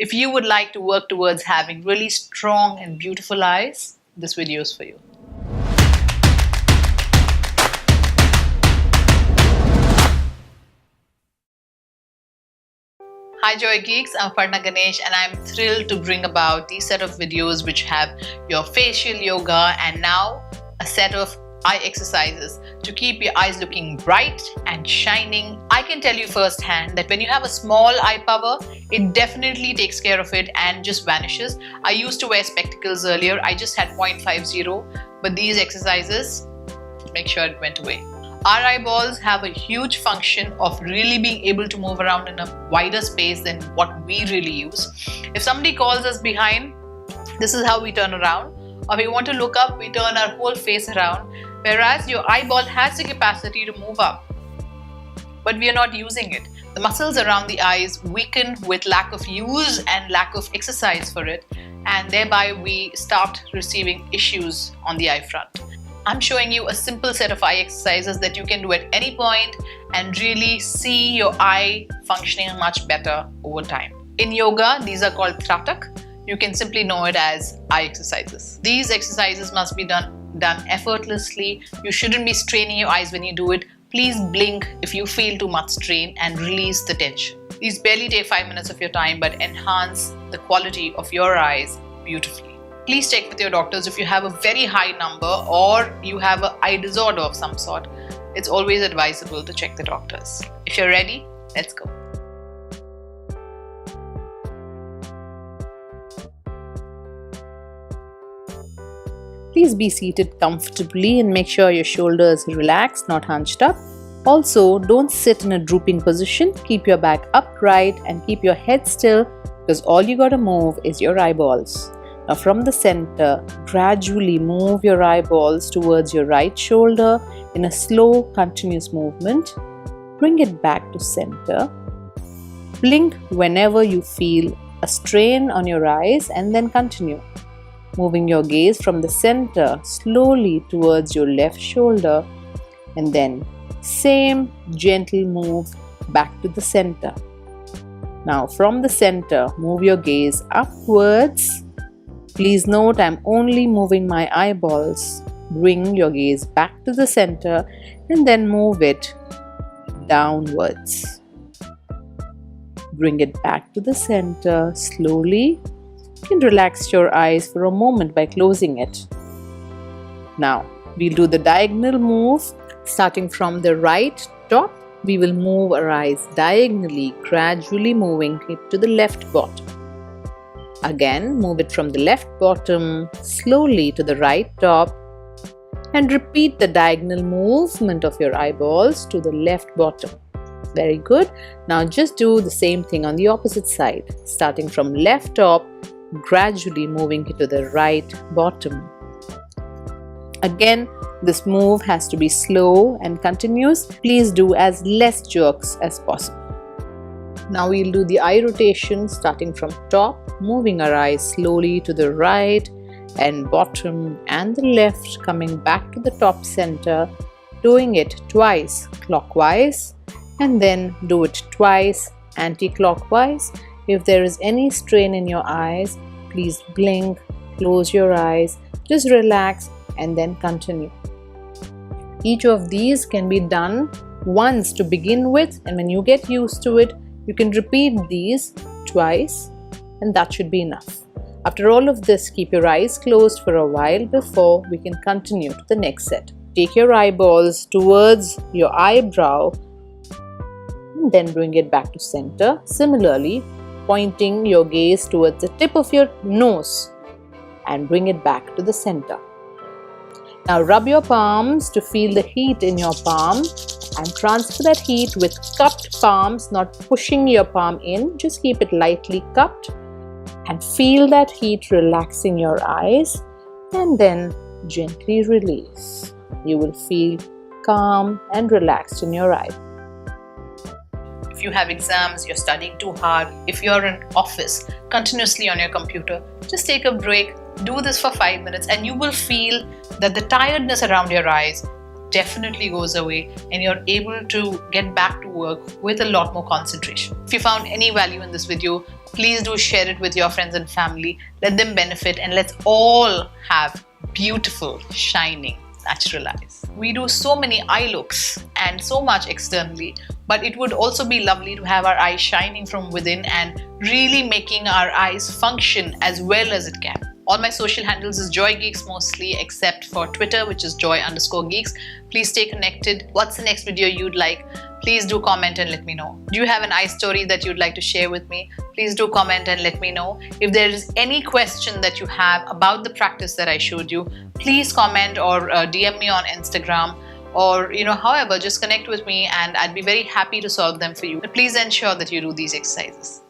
If you would like to work towards having really strong and beautiful eyes, this video is for you. Hi JoyGeeks, I'm Aparna Ganesh and I'm thrilled to bring about these set of videos which have your facial yoga and now a set of eye exercises to keep your eyes looking bright and shining. I can tell you firsthand that when you have a small eye power, it definitely takes care of it and just vanishes. I used to wear spectacles earlier, I just had 0.50, but these exercises make sure it went away. Our eyeballs have a huge function of really being able to move around in a wider space than what we really use. If somebody calls us behind, this is how we turn around. Or if we want to look up, we turn our whole face around. Whereas your eyeball has the capacity to move up, but we are not using it. The muscles around the eyes weaken with lack of use and lack of exercise for it, and thereby we start receiving issues on the eye front. I'm showing you a simple set of eye exercises that you can do at any point and really see your eye functioning much better over time. In yoga, these are called tratak. You can simply know it as eye exercises. These exercises must be done effortlessly. You shouldn't be straining your eyes when you do it. Please blink if you feel too much strain and release the tension. These barely take 5 minutes of your time but enhance the quality of your eyes beautifully. Please check with your doctors if you have a very high number or you have an eye disorder of some sort. It's always advisable to check the doctors. If you're ready, let's go. Please be seated comfortably and make sure your shoulders are relaxed, not hunched up. Also, don't sit in a drooping position. Keep your back upright and keep your head still because all you gotta move is your eyeballs. Now from the center, gradually move your eyeballs towards your right shoulder in a slow, continuous movement. Bring it back to center. Blink whenever you feel a strain on your eyes and then continue. Moving your gaze from the center slowly towards your left shoulder and then same gentle move back to the center. Now from the center, move your gaze upwards. Please note I'm only moving my eyeballs. Bring your gaze back to the center and then move it downwards. Bring it back to the center slowly. You can relax your eyes for a moment by closing it. Now we'll do the diagonal move. Starting from the right top, we will move our eyes diagonally, gradually moving it to the left bottom. Again, move it from the left bottom slowly to the right top and repeat the diagonal movement of your eyeballs to the left bottom. Very good. Now just do the same thing on the opposite side. Starting from left top, gradually moving it to the right bottom. Again, this move has to be slow and continuous. Please do as less jerks as possible. Now we'll do the eye rotation starting from top, moving our eyes slowly to the right and bottom and the left, coming back to the top center, doing it twice clockwise and then do it twice anti-clockwise. If there is any strain in your eyes, please blink, close your eyes, just relax and then continue. Each of these can be done once to begin with, and when you get used to it, you can repeat these twice and that should be enough. After all of this, keep your eyes closed for a while before we can continue to the next set. Take your eyeballs towards your eyebrow and then bring it back to center. Similarly, pointing your gaze towards the tip of your nose and bring it back to the center. Now rub your palms to feel the heat in your palm and transfer that heat with cupped palms, not pushing your palm in. Just keep it lightly cupped and feel that heat relaxing your eyes and then gently release. You will feel calm and relaxed in your eye. If you have exams, you're studying too hard, if you're in office continuously on your computer, just take a break, do this for 5 minutes and you will feel that the tiredness around your eyes definitely goes away and you're able to get back to work with a lot more concentration. If you found any value in this video, please do share it with your friends and family. Let them benefit and let's all have beautiful, shining, natural eyes. We do so many eye looks and so much externally, but it would also be lovely to have our eyes shining from within and really making our eyes function as well as it can. All my social handles is JoyGeeks mostly, except for Twitter, which is joy_geeks. Please stay connected. What's the next video you'd like? Please do comment and let me know. Do you have an eye story that you'd like to share with me? Please do comment and let me know. If there is any question that you have about the practice that I showed you, please comment or DM me on Instagram, or however, just connect with me and I'd be very happy to solve them for you. But please ensure that you do these exercises.